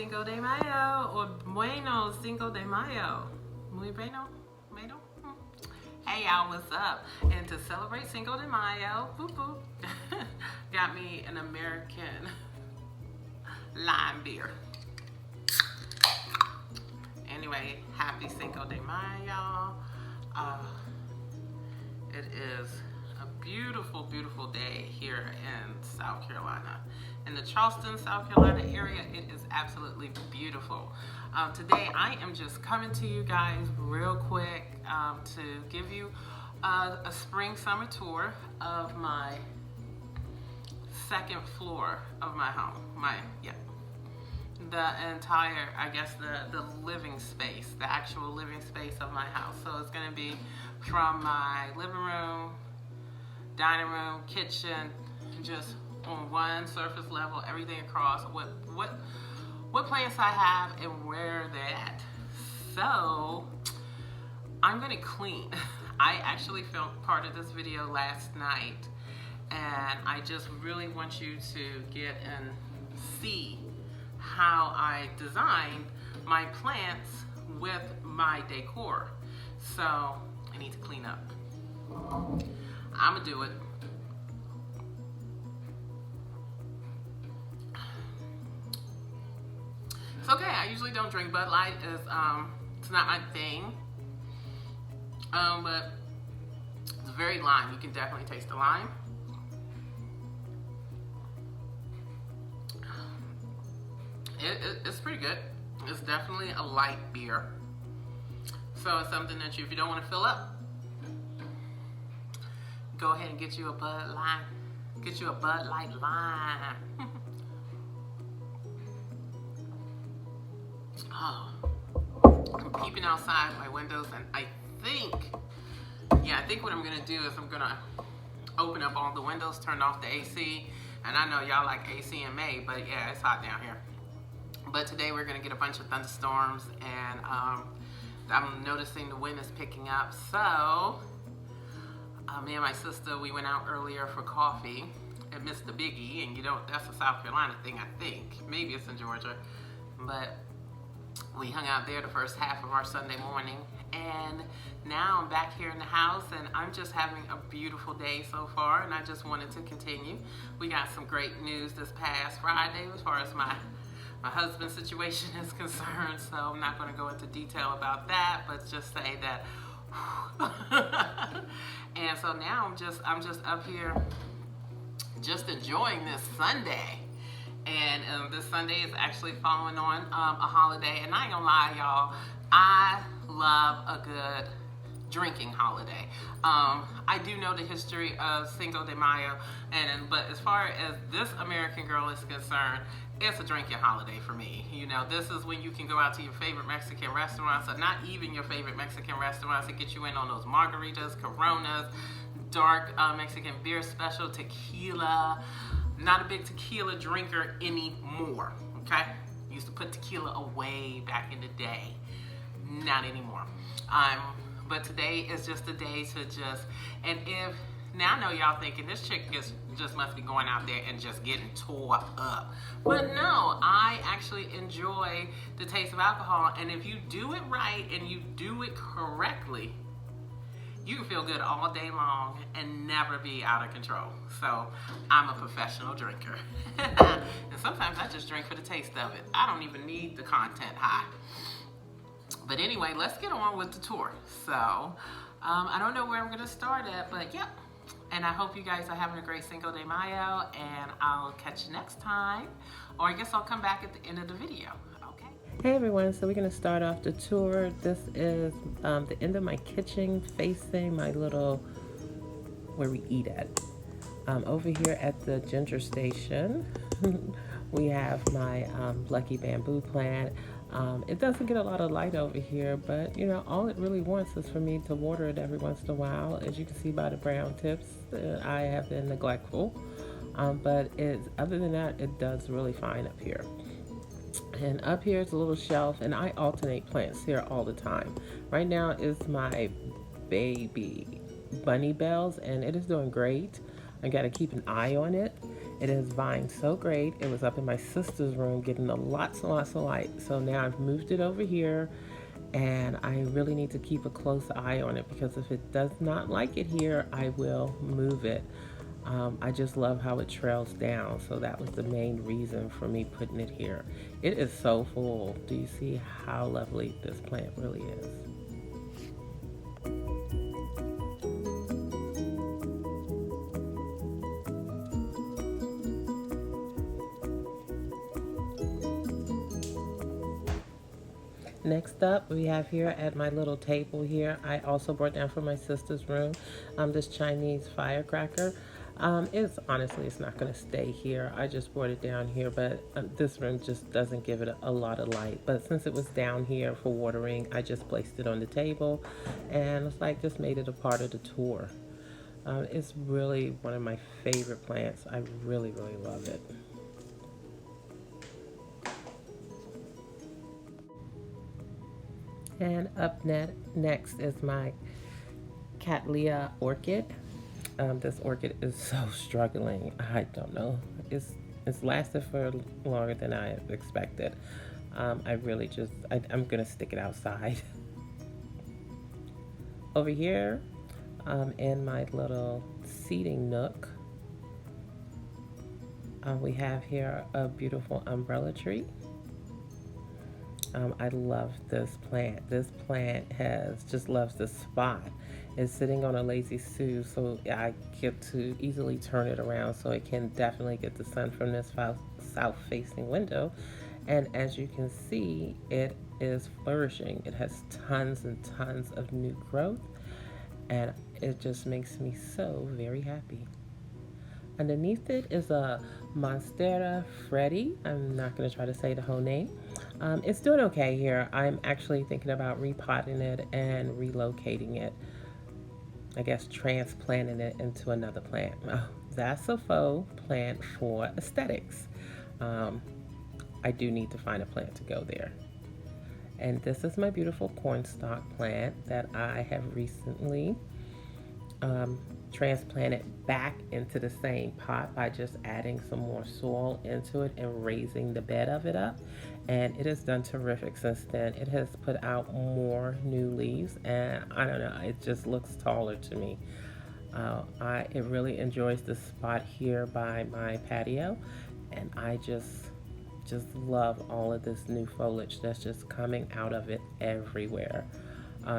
Cinco de Mayo, or Bueno Cinco de Mayo. Muy bueno, Mayo. Hey y'all, what's up? And to celebrate Cinco de Mayo, got me an American lime beer. Anyway, happy Cinco de Mayo. It is a beautiful, beautiful day here in South Carolina. In the Charleston, South Carolina area, it is absolutely beautiful. Today, I am just coming to you guys real quick to give you a spring-summer tour of my second floor of my home. The entire, I guess, the living space, the actual living space of my house. So it's going to be from my living room, dining room, kitchen, just on one surface level, everything across, what plants I have and where they're at. So I'm going to clean. I actually filmed part of this video last night, and I just really want you to get and see how I designed my plants with my decor. So I need to clean up. I'm gonna do it. It's okay, I usually don't drink Bud Light. It's not my thing. But it's very lime. You can definitely taste the lime. It's pretty good. It's definitely a light beer. So it's something that if you don't want to fill up, go ahead and get you a Bud Light. Get you a Bud Light lime. Oh, I'm keeping outside my windows, and I think what I'm gonna do is I'm gonna open up all the windows, turn off the AC. And I know y'all like AC in May, but yeah, it's hot down here. But today we're gonna get a bunch of thunderstorms, and I'm noticing the wind is picking up. So me and my sister, we went out earlier for coffee at Mr. Biggie, and that's a South Carolina thing, I think. Maybe it's in Georgia, but we hung out there the first half of our Sunday morning, and now I'm back here in the house, and I'm just having a beautiful day so far, and I just wanted to continue. We got some great news this past Friday as far as my husband's situation is concerned, so I'm not going to go into detail about that, but just say that. And so now I'm just up here just enjoying this Sunday. And this Sunday is actually following on a holiday, and I ain't gonna lie, y'all, I love a good drinking holiday. I do know the history of Cinco de Mayo, but as far as this American girl is concerned, it's a drinking holiday for me. You know, this is when you can go out to your favorite Mexican restaurants, or not even your favorite Mexican restaurants, and get you in on those margaritas, Coronas, dark Mexican beer special, tequila. Not a big tequila drinker anymore, okay? Used to put tequila away back in the day. Not anymore. But today is just a day to now I know y'all thinking this chick just must be going out there and just getting tore up. But no, I actually enjoy the taste of alcohol, and if you do it right and you do it correctly, you can feel good all day long and never be out of control. So I'm a professional drinker. And sometimes I just drink for the taste of it. I don't even need the content high. But anyway, let's get on with the tour. So I don't know where I'm gonna start at, but yep. And I hope you guys are having a great Cinco de Mayo, and I'll catch you next time. Or I guess I'll come back at the end of the video. Hey everyone, so we're going to start off the tour. This is the end of my kitchen facing my little, where we eat at. Over here at the ginger station, we have my lucky bamboo plant. It doesn't get a lot of light over here, but you know, all it really wants is for me to water it every once in a while. As you can see by the brown tips, I have been neglectful. But other than that, it does really fine up here. And up here is a little shelf, and I alternate plants here all the time. Right now is my baby bunny bells, and it is doing great. I got to keep an eye on it. It is vying so great. It was up in my sister's room getting lots and lots of light. So now I've moved it over here, and I really need to keep a close eye on it, because if it does not like it here, I will move it. I just love how it trails down, so that was the main reason for me putting it here. It is so full. Do you see how lovely this plant really is? Next up, we have here at my little table here, I also brought down from my sister's room, this Chinese firecracker. It's honestly, it's not going to stay here. I just brought it down here, but this room just doesn't give it a lot of light. But since it was down here for watering, I just placed it on the table, and it's like just made it a part of the tour. It's really one of my favorite plants. I really, really love it. And up next is my Cattleya orchid. This orchid is so struggling. I don't know. It's lasted for longer than I expected. I really just, I'm gonna stick it outside. Over here, in my little seating nook, we have here a beautiful umbrella tree. I love this plant. This plant just loves the spot. It's sitting on a lazy Sue, so I get to easily turn it around so it can definitely get the sun from this south-facing window. And as you can see, it is flourishing. It has tons and tons of new growth, and it just makes me so very happy. Underneath it is a Monstera Freddy. I'm not going to try to say the whole name. It's doing okay here. I'm actually thinking about repotting it and relocating it. I guess transplanting it into another plant. Oh, that's a faux plant for aesthetics. I do need to find a plant to go there. And this is my beautiful cornstalk plant that I have recently transplanted back into the same pot by just adding some more soil into it and raising the bed of it up, and it has done terrific since then. It has put out more new leaves, and I don't know, it just looks taller to me. It really enjoys the spot here by my patio, and I just love all of this new foliage that's just coming out of it everywhere.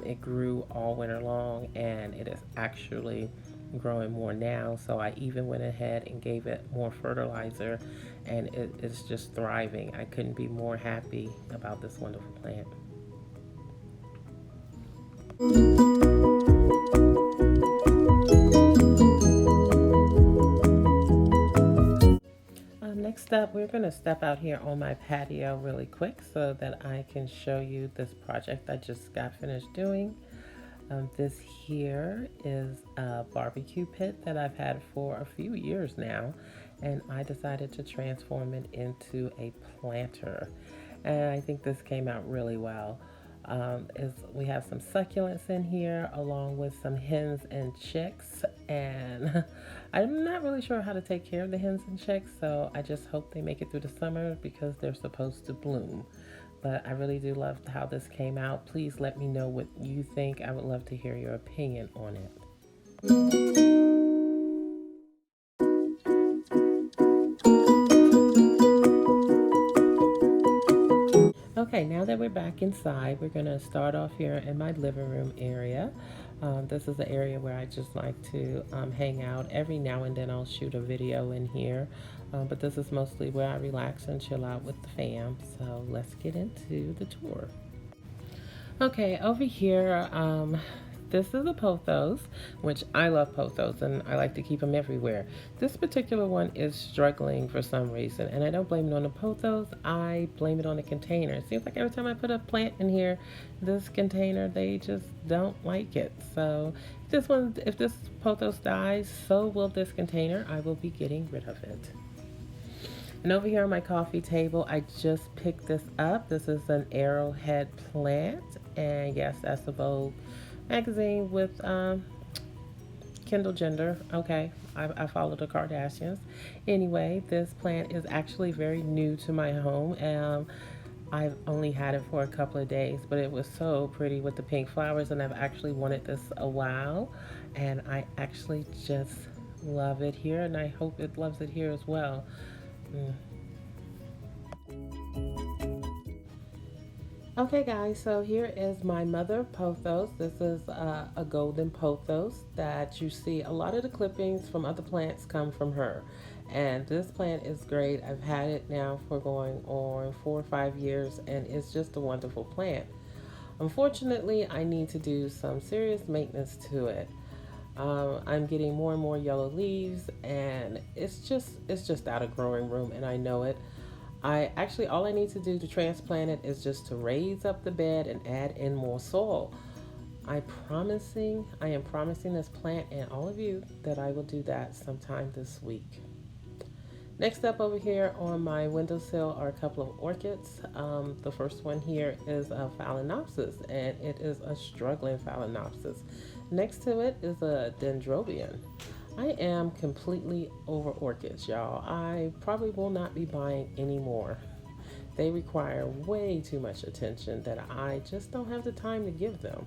It grew all winter long, and it is actually growing more now, so I even went ahead and gave it more fertilizer, and it is just thriving. I couldn't be more happy about this wonderful plant. Next up, we're going to step out here on my patio really quick so that I can show you this project I just got finished doing. This here is a barbecue pit that I've had for a few years now, and I decided to transform it into a planter, and I think this came out really well. We have some succulents in here along with some hens and chicks, and I'm not really sure how to take care of the hens and chicks, so I just hope they make it through the summer because they're supposed to bloom. But I really do love how this came out. Please let me know what you think. I would love to hear your opinion on it. Okay, now that we're back inside, we're going to start off here in my living room area. This is the area where I just like to hang out. Every now and then I'll shoot a video in here, but this is mostly where I relax and chill out with the fam. So let's get into the tour. Okay, over here, this is a pothos, which I love pothos and I like to keep them everywhere. This particular one is struggling for some reason, and I don't blame it on the pothos, I blame it on the container. It seems like every time I put a plant in here, this container, they just don't like it. So if this pothos dies, so will this container. I will be getting rid of it. And over here on my coffee table, I just picked this up. This is an arrowhead plant, and yes, that's a Vogue magazine with Kendall Jenner. Okay, I follow the Kardashians. Anyway, this plant is actually very new to my home. I've only had it for a couple of days, but it was so pretty with the pink flowers, and I've actually wanted this a while, and I actually just love it here, and I hope it loves it here as well. Mm. Okay, guys, so here is my mother of pothos. This is a golden pothos that you see. A lot of the clippings from other plants come from her. And this plant is great. I've had it now for going on 4 or 5 years, and it's just a wonderful plant. Unfortunately, I need to do some serious maintenance to it. I'm getting more and more yellow leaves, and it's just out of growing room, and I know it. I actually all I need to do to transplant it is just to raise up the bed and add in more soil. I am promising this plant and all of you that I will do that sometime this week. Next up over here on my windowsill are a couple of orchids. The first one here is a Phalaenopsis, and it is a struggling Phalaenopsis. Next to it is a Dendrobium. I am completely over orchids, y'all. I probably will not be buying any more. They require way too much attention that I just don't have the time to give them.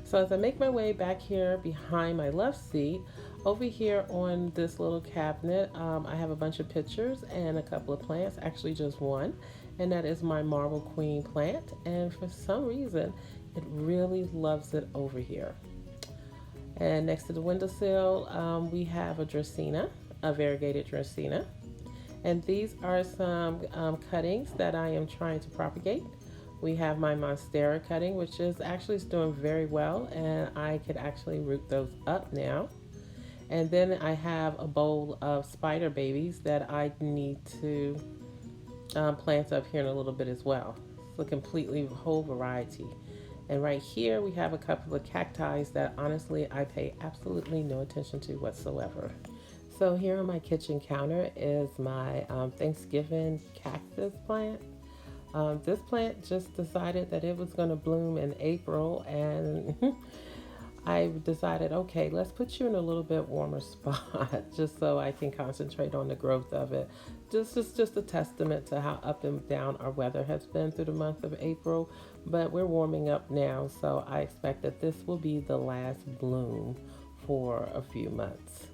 So as I make my way back here behind my love seat, over here on this little cabinet, I have a bunch of pictures and a couple of plants, actually just one, and that is my Marble Queen plant. And for some reason, it really loves it over here. And next to the windowsill, we have a Dracaena, a variegated Dracaena. And these are some cuttings that I am trying to propagate. We have my Monstera cutting, which is actually doing very well, and I could actually root those up now. And then I have a bowl of spider babies that I need to plant up here in a little bit as well. It's a completely whole variety. And right here we have a couple of cacti that honestly I pay absolutely no attention to whatsoever. So here on my kitchen counter is my Thanksgiving cactus plant. This plant just decided that it was going to bloom in April, and I decided, okay, let's put you in a little bit warmer spot just so I can concentrate on the growth of it. This is just a testament to how up and down our weather has been through the month of April, but we're warming up now, so I expect that this will be the last bloom for a few months.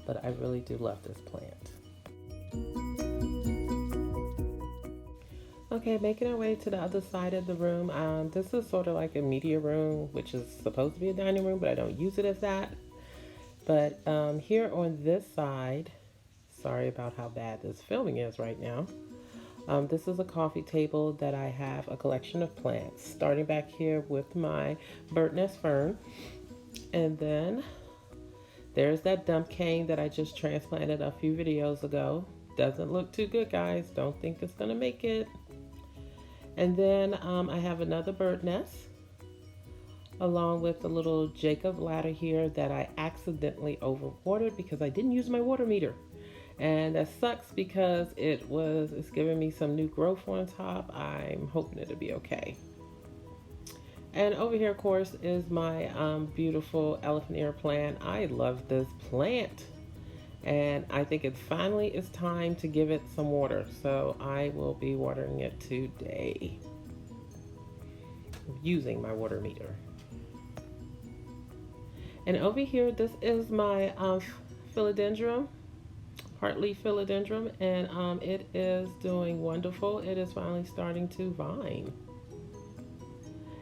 But I really do love this plant. Okay, making our way to the other side of the room. This is sort of like a media room, which is supposed to be a dining room, but I don't use it as that. But here on this side, sorry about how bad this filming is right now. This is a coffee table that I have a collection of plants. Starting back here with my bird nest fern. And then there's that dump cane that I just transplanted a few videos ago. Doesn't look too good, guys. Don't think it's gonna make it. And then I have another bird nest along with a little Jacob ladder here that I accidentally overwatered because I didn't use my water meter. And that sucks because it's giving me some new growth on top. I'm hoping it'll be okay. And over here, of course, is my beautiful elephant ear plant. I love this plant. And I think it finally is time to give it some water. So I will be watering it today using my water meter. And over here, this is my philodendron, heartleaf philodendron, and it is doing wonderful. It is finally starting to vine.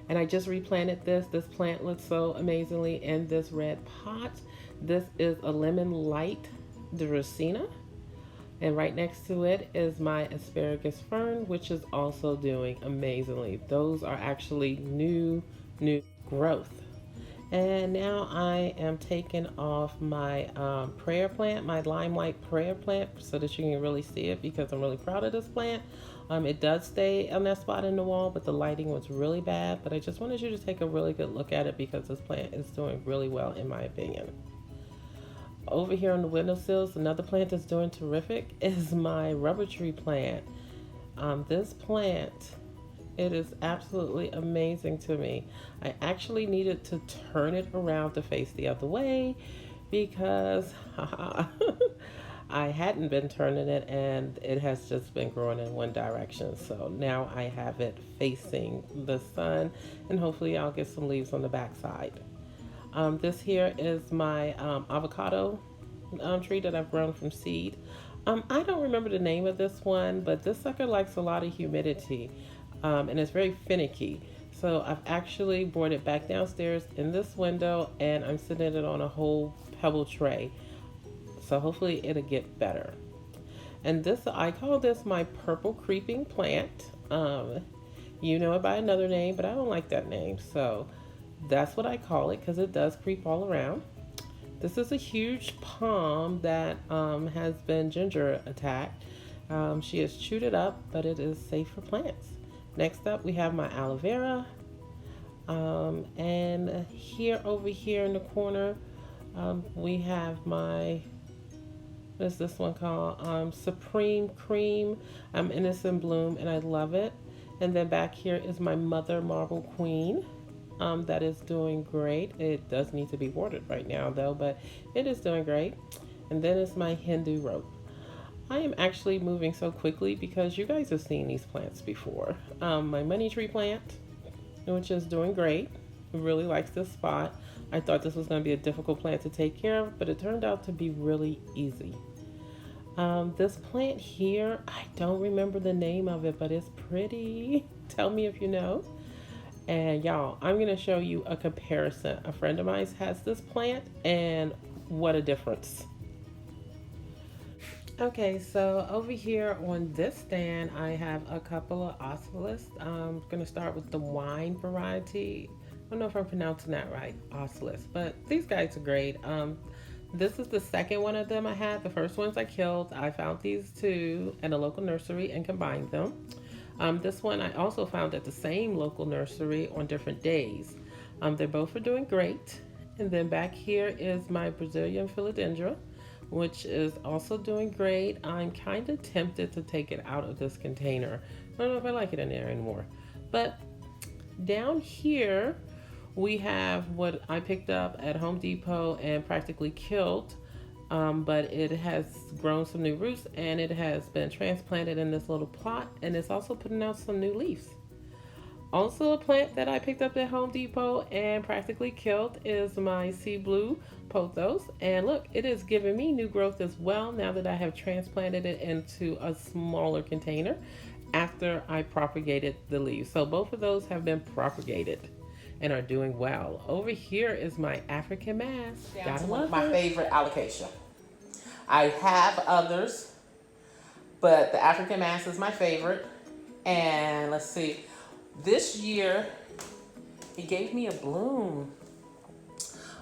And I just replanted this. This plant looks so amazingly in this red pot. This is a lemon light Dracaena, and right next to it is my asparagus fern, which is also doing amazingly. Those are actually new growth. And now I am taking off my prayer plant, my limelight prayer plant, so that you can really see it, because I'm really proud of this plant. It does stay on that spot in the wall, but the lighting was really bad. But I just wanted you to take a really good look at it because this plant is doing really well in my opinion. Over here on the windowsills, another plant that's doing terrific is my rubber tree plant. This plant, it is absolutely amazing to me. I actually needed to turn it around to face the other way because I hadn't been turning it and it has just been growing in one direction. So now I have it facing the sun and hopefully I'll get some leaves on the backside. This here is my avocado tree that I've grown from seed. I don't remember the name of this one, but this sucker likes a lot of humidity and it's very finicky. So I've actually brought it back downstairs in this window and I'm sitting it on a whole pebble tray. So hopefully it'll get better. And this, I call this my purple creeping plant. You know it by another name, but I don't like that name. So that's what I call it because it does creep all around. This is a huge palm that has been ginger attacked. She has chewed it up, but it is safe for plants. Next up, we have my aloe vera. And here, over here in the corner, we have my, what is this one called? Supreme Cream. And it's in bloom, and I love it. And then back here is my Mother Marble Queen. That is doing great. It does need to be watered right now though, but it is doing great. And then it's my Hindu rope. I am actually moving so quickly because you guys have seen these plants before. My money tree plant, which is doing great. Really likes this spot. I thought this was going to be a difficult plant to take care of, but it turned out to be really easy. This plant here, I don't remember the name of it, but it's pretty. Tell me if you know. And y'all, I'm going to show you a comparison. A friend of mine has this plant and what a difference. Okay, so over here on this stand, I have a couple of ocelis. I'm going to start with the wine variety. I don't know if I'm pronouncing that right, ocelis, but these guys are great. This is the second one of them I had. The first ones I killed. I found these two at a local nursery and combined them. This one I also found at the same local nursery on different days. They both are doing great. And then back here is my Brazilian philodendron, which is also doing great. I'm kind of tempted to take it out of this container. I don't know if I like it in there anymore. But down here, we have what I picked up at Home Depot and practically killed. But it has grown some new roots and it has been transplanted in this little plot and it's also putting out some new leaves. Also a plant that I picked up at Home Depot and practically killed is my sea blue pothos. And look, it is giving me new growth as well now that I have transplanted it into a smaller container after I propagated the leaves. So both of those have been propagated and are doing well. Over here is my African mass. That's one of my favorite alocasia. I have others, but the African mass is my favorite. And let's see, this year it gave me a bloom.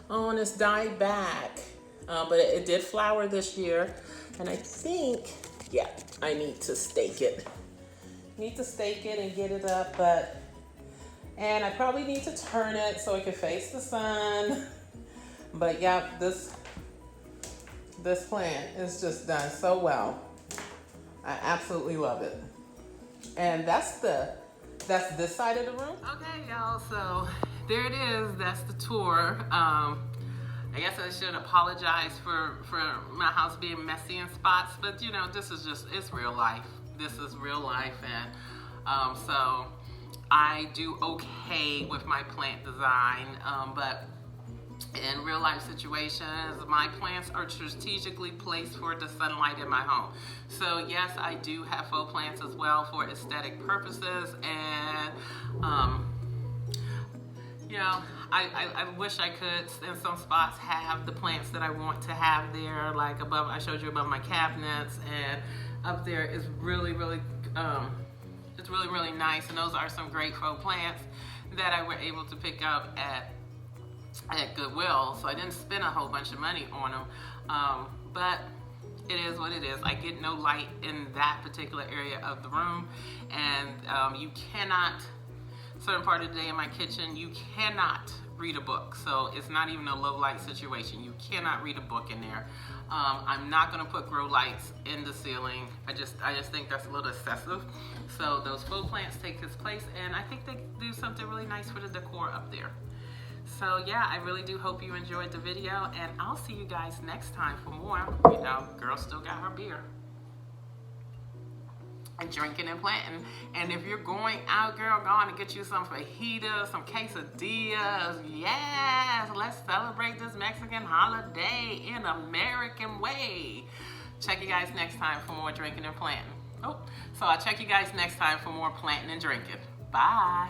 Oh, and it's died back, but it did flower this year. And I think, yeah, I need to stake it. Need to stake it and get it up, and I probably need to turn it so it can face the sun. But yeah, this plant is just done so well. I absolutely love it. And that's this side of the room. Okay, y'all, so there it is. That's the tour. I guess I should apologize for my house being messy in spots, but you know, this is just, it's real life. This is real life, and so I do okay with my plant design, but in real life situations, my plants are strategically placed for the sunlight in my home. So yes, I do have faux plants as well for aesthetic purposes, and you know, I wish I could in some spots have the plants that I want to have there, like above, I showed you above my cabinets, and up there is really it's really nice. And those are some great faux plants that I were able to pick up at Goodwill, so I didn't spend a whole bunch of money on them, but it is what it is. I get no light in that particular area of the room, and you cannot, certain part of the day in my kitchen, you cannot read a book. So it's not even a low light situation. You cannot read a book in there. I'm not gonna put grow lights in the ceiling. I just think that's a little excessive. So those faux plants take its place, and I think they do something really nice for the decor up there. So yeah, I really do hope you enjoyed the video, and I'll see you guys next time for more. You know, girl still got her beer. And drinking and planting. And if you're going out, girl, go on and get you some fajitas, some quesadillas. Yes, let's celebrate this Mexican holiday in American way. Check you guys next time for more drinking and planting. Oh, so I'll check you guys next time for more planting and drinking. Bye.